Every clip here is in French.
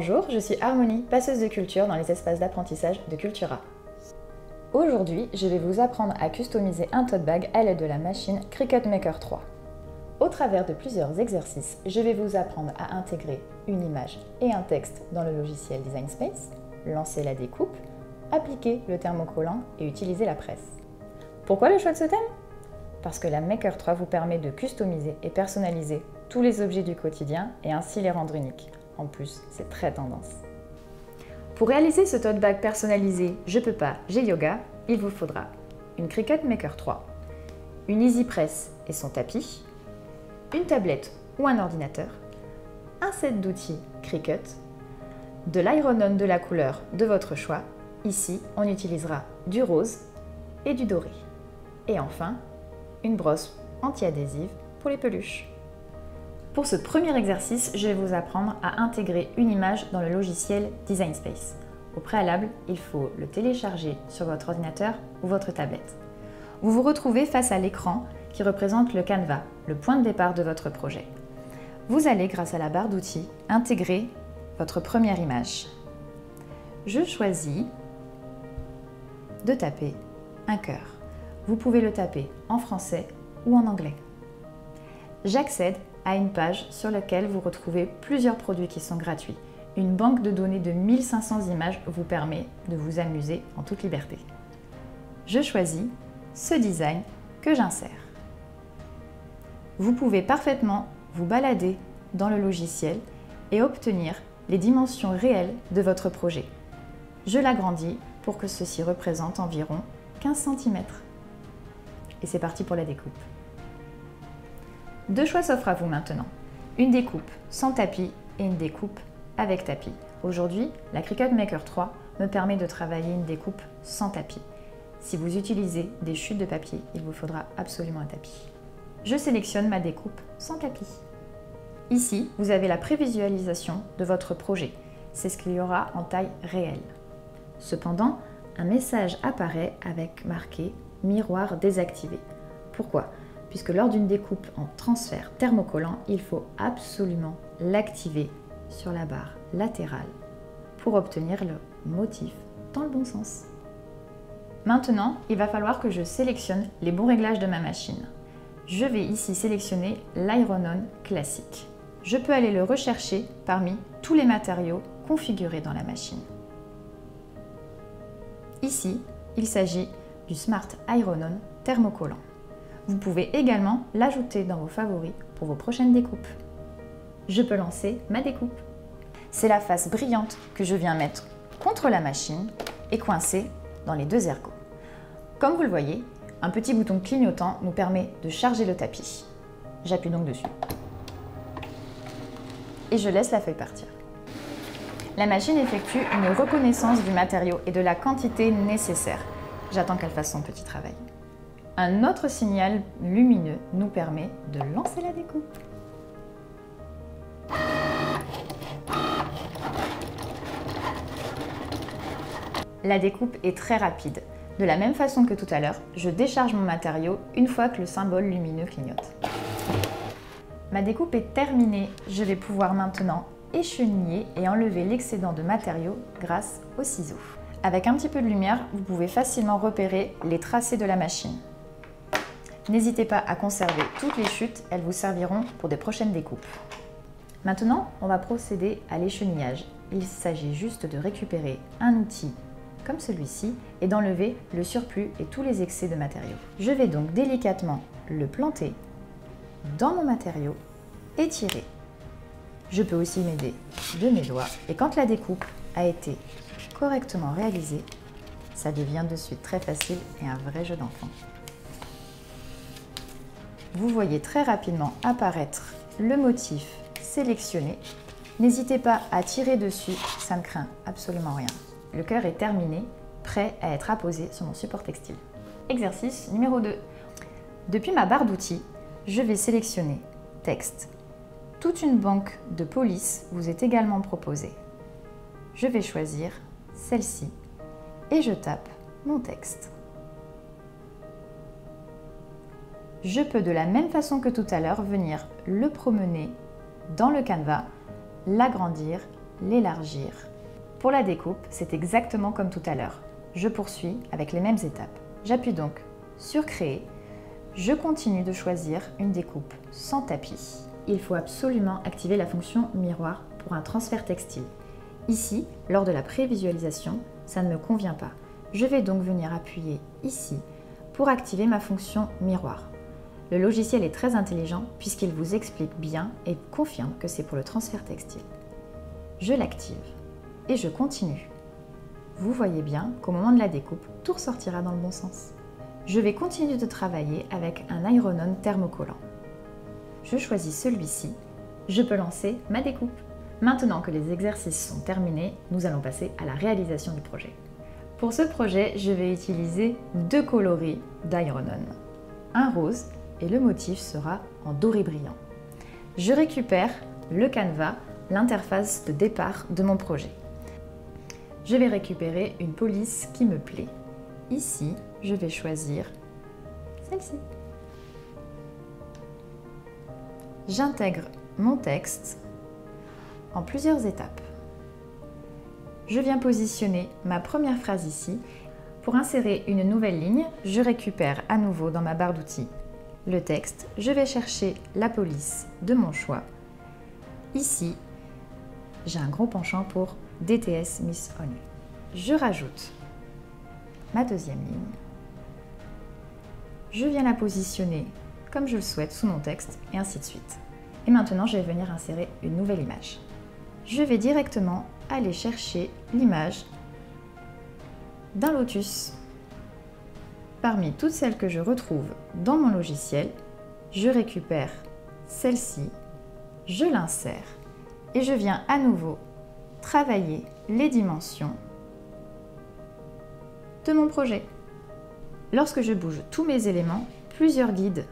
Bonjour, je suis Harmonie, passeuse de culture dans les espaces d'apprentissage de Cultura. Aujourd'hui, je vais vous apprendre à customiser un tote bag à l'aide de la machine Cricut Maker 3. Au travers de plusieurs exercices, je vais vous apprendre à intégrer une image et un texte dans le logiciel Design Space, lancer la découpe, appliquer le thermocollant et utiliser la presse. Pourquoi le choix de ce thème? Parce que la Maker 3 vous permet de customiser et personnaliser tous les objets du quotidien et ainsi les rendre uniques. En plus, c'est très tendance. Pour réaliser ce tote bag personnalisé Je peux pas, j'ai yoga, il vous faudra une Cricut Maker 3, une Easy Press et son tapis, une tablette ou un ordinateur, un set d'outils Cricut, de l'iron-on de la couleur de votre choix. Ici, on utilisera du rose et du doré. Et enfin, une brosse anti-adhésive pour les peluches. Pour ce premier exercice, je vais vous apprendre à intégrer une image dans le logiciel Design Space. Au préalable, il faut le télécharger sur votre ordinateur ou votre tablette. Vous vous retrouvez face à l'écran qui représente le canevas, le point de départ de votre projet. Vous allez, grâce à la barre d'outils, intégrer votre première image. Je choisis de taper un cœur. Vous pouvez le taper en français ou en anglais. J'accède à une page sur laquelle vous retrouvez plusieurs produits qui sont gratuits. Une banque de données de 1500 images vous permet de vous amuser en toute liberté. Je choisis ce design que j'insère. Vous pouvez parfaitement vous balader dans le logiciel et obtenir les dimensions réelles de votre projet. Je l'agrandis pour que ceci représente environ 15 cm. Et c'est parti pour la découpe. Deux choix s'offrent à vous maintenant. Une découpe sans tapis et une découpe avec tapis. Aujourd'hui, la Cricut Maker 3 me permet de travailler une découpe sans tapis. Si vous utilisez des chutes de papier, il vous faudra absolument un tapis. Je sélectionne ma découpe sans tapis. Ici, vous avez la prévisualisation de votre projet. C'est ce qu'il y aura en taille réelle. Cependant, un message apparaît avec marqué « Miroir désactivé ». Pourquoi ? Puisque lors d'une découpe en transfert thermocollant, il faut absolument l'activer sur la barre latérale pour obtenir le motif dans le bon sens. Maintenant, il va falloir que je sélectionne les bons réglages de ma machine. Je vais ici sélectionner l'iron-on classique. Je peux aller le rechercher parmi tous les matériaux configurés dans la machine. Ici, il s'agit du Smart Iron-on thermocollant. Vous pouvez également l'ajouter dans vos favoris pour vos prochaines découpes. Je peux lancer ma découpe. C'est la face brillante que je viens mettre contre la machine et coincée dans les deux ergots. Comme vous le voyez, un petit bouton clignotant nous permet de charger le tapis. J'appuie donc dessus. Et je laisse la feuille partir. La machine effectue une reconnaissance du matériau et de la quantité nécessaire. J'attends qu'elle fasse son petit travail. Un autre signal lumineux nous permet de lancer la découpe. La découpe est très rapide. De la même façon que tout à l'heure, je décharge mon matériau une fois que le symbole lumineux clignote. Ma découpe est terminée. Je vais pouvoir maintenant écheniller et enlever l'excédent de matériaux grâce aux ciseaux. Avec un petit peu de lumière, vous pouvez facilement repérer les tracés de la machine. N'hésitez pas à conserver toutes les chutes, elles vous serviront pour des prochaines découpes. Maintenant, on va procéder à l'échenillage. Il s'agit juste de récupérer un outil comme celui-ci et d'enlever le surplus et tous les excès de matériaux. Je vais donc délicatement le planter dans mon matériau et tirer. Je peux aussi m'aider de mes doigts et quand la découpe a été correctement réalisée, ça devient de suite très facile et un vrai jeu d'enfant. Vous voyez très rapidement apparaître le motif sélectionné. N'hésitez pas à tirer dessus, ça ne craint absolument rien. Le cœur est terminé, prêt à être apposé sur mon support textile. Exercice numéro 2. Depuis ma barre d'outils, je vais sélectionner texte. Toute une banque de polices vous est également proposée. Je vais choisir celle-ci et je tape mon texte. Je peux de la même façon que tout à l'heure venir le promener dans le canevas, l'agrandir, l'élargir. Pour la découpe, c'est exactement comme tout à l'heure. Je poursuis avec les mêmes étapes. J'appuie donc sur Créer. Je continue de choisir une découpe sans tapis. Il faut absolument activer la fonction miroir pour un transfert textile. Ici, lors de la prévisualisation, ça ne me convient pas. Je vais donc venir appuyer ici pour activer ma fonction miroir. Le logiciel est très intelligent puisqu'il vous explique bien et confirme que c'est pour le transfert textile. Je l'active et je continue. Vous voyez bien qu'au moment de la découpe, tout ressortira dans le bon sens. Je vais continuer de travailler avec un iron-on thermocollant. Je choisis celui-ci. Je peux lancer ma découpe. Maintenant que les exercices sont terminés, nous allons passer à la réalisation du projet. Pour ce projet, je vais utiliser 2 coloris d'iron-on. Un rose et le motif sera en doré brillant. Je récupère le canevas, l'interface de départ de mon projet. Je vais récupérer une police qui me plaît. Ici, je vais choisir celle-ci. J'intègre mon texte en plusieurs étapes. Je viens positionner ma première phrase ici. Pour insérer une nouvelle ligne, je récupère à nouveau dans ma barre d'outils le texte. Je vais chercher la police de mon choix. Ici, j'ai un gros penchant pour DTS Miss Only. Je rajoute ma deuxième ligne. Je viens la positionner comme je le souhaite sous mon texte et ainsi de suite. Et maintenant, je vais venir insérer une nouvelle image. Je vais directement aller chercher l'image d'un lotus. Parmi toutes celles que je retrouve dans mon logiciel, je récupère celle-ci, je l'insère et je viens à nouveau travailler les dimensions de mon projet. Lorsque je bouge tous mes éléments, plusieurs guides,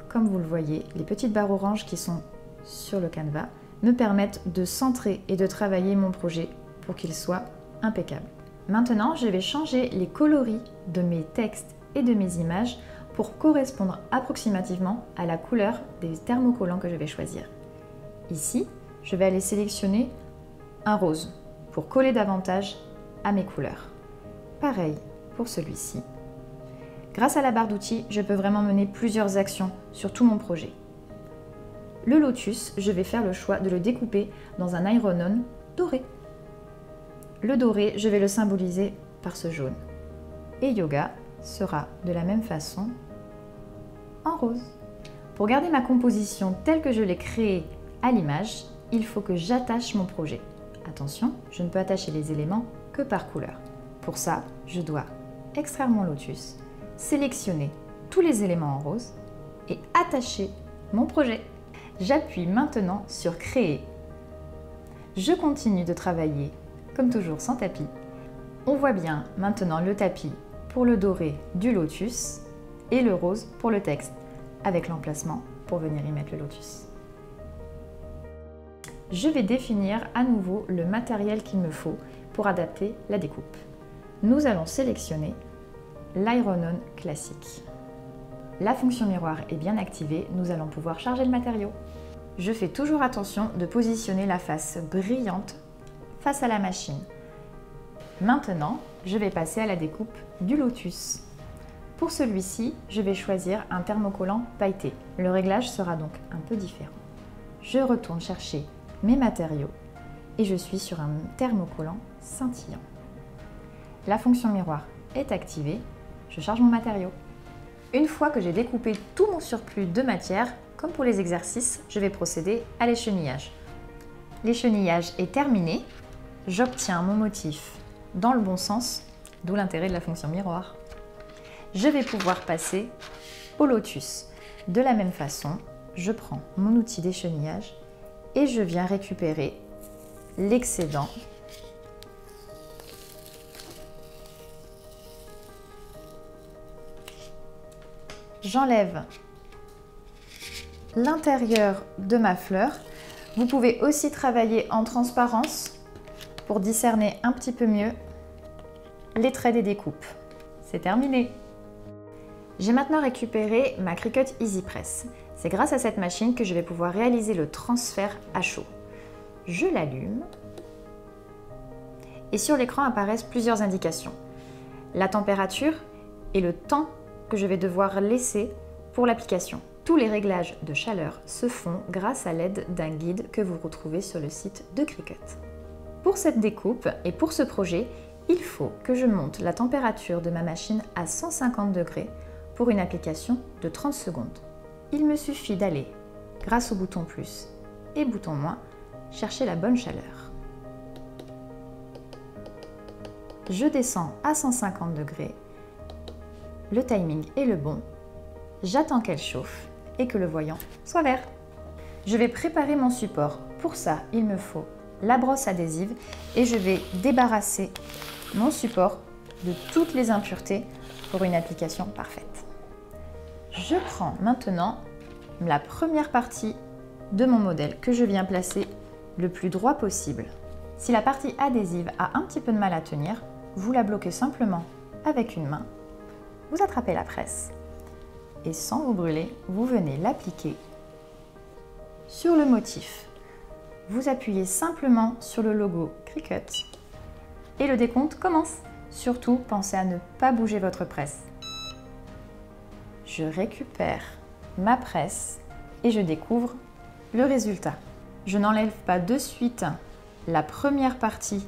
comme vous le voyez, les petites barres oranges qui sont sur le canevas, me permettent de centrer et de travailler mon projet pour qu'il soit impeccable. Maintenant, je vais changer les coloris de mes textes et de mes images pour correspondre approximativement à la couleur des thermocollants que je vais choisir. Ici, je vais aller sélectionner un rose pour coller davantage à mes couleurs. Pareil pour celui-ci. Grâce à la barre d'outils, je peux vraiment mener plusieurs actions sur tout mon projet. Le lotus, je vais faire le choix de le découper dans un iron-on doré. Le doré, je vais le symboliser par ce jaune. Et yoga sera de la même façon en rose. Pour garder ma composition telle que je l'ai créée à l'image, il faut que j'attache mon projet. Attention, je ne peux attacher les éléments que par couleur. Pour ça, je dois extraire mon lotus, sélectionner tous les éléments en rose et attacher mon projet. J'appuie maintenant sur Créer. Je continue de travailler, comme toujours sans tapis. On voit bien maintenant le tapis pour le doré du lotus et le rose pour le texte, avec l'emplacement pour venir y mettre le lotus. Je vais définir à nouveau le matériel qu'il me faut pour adapter la découpe. Nous allons sélectionner l'iron-on classique. La fonction miroir est bien activée, nous allons pouvoir charger le matériau. Je fais toujours attention de positionner la face brillante face à la machine. Maintenant, je vais passer à la découpe du lotus. Pour celui-ci, je vais choisir un thermocollant pailleté. Le réglage sera donc un peu différent. Je retourne chercher mes matériaux et je suis sur un thermocollant scintillant. La fonction miroir est activée, je charge mon matériau. Une fois que j'ai découpé tout mon surplus de matière, comme pour les exercices, je vais procéder à l'échenillage. L'échenillage est terminé, j'obtiens mon motif dans le bon sens, d'où l'intérêt de la fonction miroir. Je vais pouvoir passer au lotus. De la même façon, je prends mon outil d'échenillage et je viens récupérer l'excédent . J'enlève l'intérieur de ma fleur. Vous pouvez aussi travailler en transparence pour discerner un petit peu mieux les traits des découpes. C'est terminé. J'ai maintenant récupéré ma Cricut EasyPress. C'est grâce à cette machine que je vais pouvoir réaliser le transfert à chaud. Je l'allume et sur l'écran apparaissent plusieurs indications. La température et le temps que je vais devoir laisser pour l'application. Tous les réglages de chaleur se font grâce à l'aide d'un guide que vous retrouvez sur le site de Cricut. Pour cette découpe et pour ce projet, il faut que je monte la température de ma machine à 150 degrés pour une application de 30 secondes. Il me suffit d'aller, grâce au bouton plus et bouton moins, chercher la bonne chaleur. Je descends à 150 degrés, le timing est le bon, j'attends qu'elle chauffe et que le voyant soit vert. Je vais préparer mon support. Pour ça, il me faut la brosse adhésive et je vais débarrasser mon support de toutes les impuretés pour une application parfaite. Je prends maintenant la première partie de mon modèle que je viens placer le plus droit possible. Si la partie adhésive a un petit peu de mal à tenir, vous la bloquez simplement avec une main, vous attrapez la presse et sans vous brûler, vous venez l'appliquer sur le motif. Vous appuyez simplement sur le logo Cricut et le décompte commence. Surtout, pensez à ne pas bouger votre presse. Je récupère ma presse et je découvre le résultat. Je n'enlève pas de suite la première partie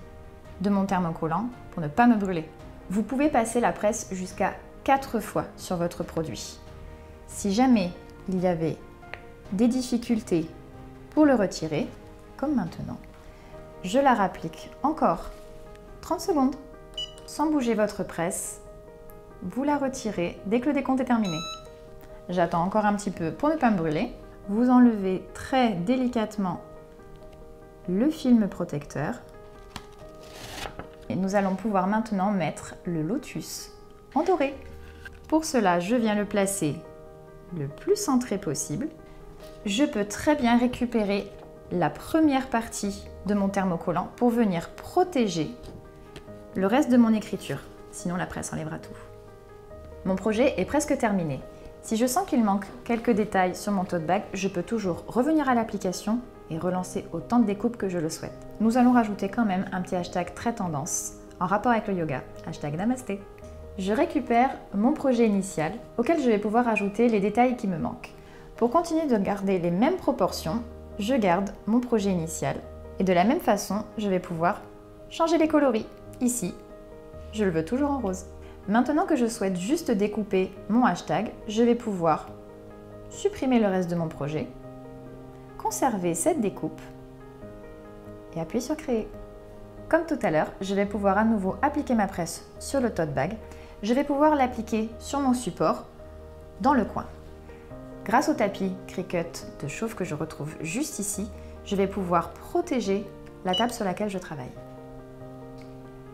de mon thermocollant pour ne pas me brûler. Vous pouvez passer la presse jusqu'à 4 fois sur votre produit. Si jamais il y avait des difficultés pour le retirer, comme maintenant, je la rapplique encore 30 secondes. Sans bouger votre presse, vous la retirez dès que le décompte est terminé. J'attends encore un petit peu pour ne pas me brûler. Vous enlevez très délicatement le film protecteur. Et nous allons pouvoir maintenant mettre le lotus en doré. Pour cela, je viens le placer le plus centré possible. Je peux très bien récupérer la première partie de mon thermocollant pour venir protéger le reste de mon écriture, sinon la presse enlèvera tout. Mon projet est presque terminé. Si je sens qu'il manque quelques détails sur mon tote bag, je peux toujours revenir à l'application et relancer autant de découpes que je le souhaite. Nous allons rajouter quand même un petit hashtag très tendance en rapport avec le yoga, hashtag Namasté. Je récupère mon projet initial auquel je vais pouvoir ajouter les détails qui me manquent. Pour continuer de garder les mêmes proportions, je garde mon projet initial et de la même façon, je vais pouvoir changer les coloris. Ici, je le veux toujours en rose. Maintenant que je souhaite juste découper mon hashtag, je vais pouvoir supprimer le reste de mon projet, conserver cette découpe et appuyer sur créer. Comme tout à l'heure, je vais pouvoir à nouveau appliquer ma presse sur le tote bag. Je vais pouvoir l'appliquer sur mon support dans le coin. Grâce au tapis Cricut de chauffe que je retrouve juste ici, je vais pouvoir protéger la table sur laquelle je travaille.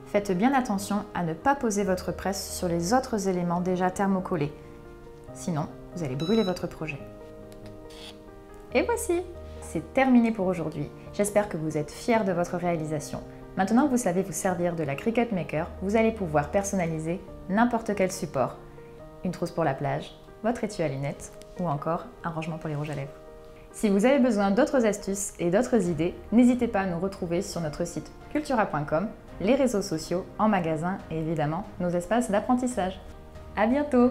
Faites bien attention à ne pas poser votre presse sur les autres éléments déjà thermocollés. Sinon, vous allez brûler votre projet. Et voici, c'est terminé pour aujourd'hui. J'espère que vous êtes fiers de votre réalisation. Maintenant que vous savez vous servir de la Cricut Maker, vous allez pouvoir personnaliser n'importe quel support. Une trousse pour la plage, votre étui à lunettes ou encore un rangement pour les rouges à lèvres. Si vous avez besoin d'autres astuces et d'autres idées, n'hésitez pas à nous retrouver sur notre site cultura.com, les réseaux sociaux, en magasin et évidemment nos espaces d'apprentissage. À bientôt!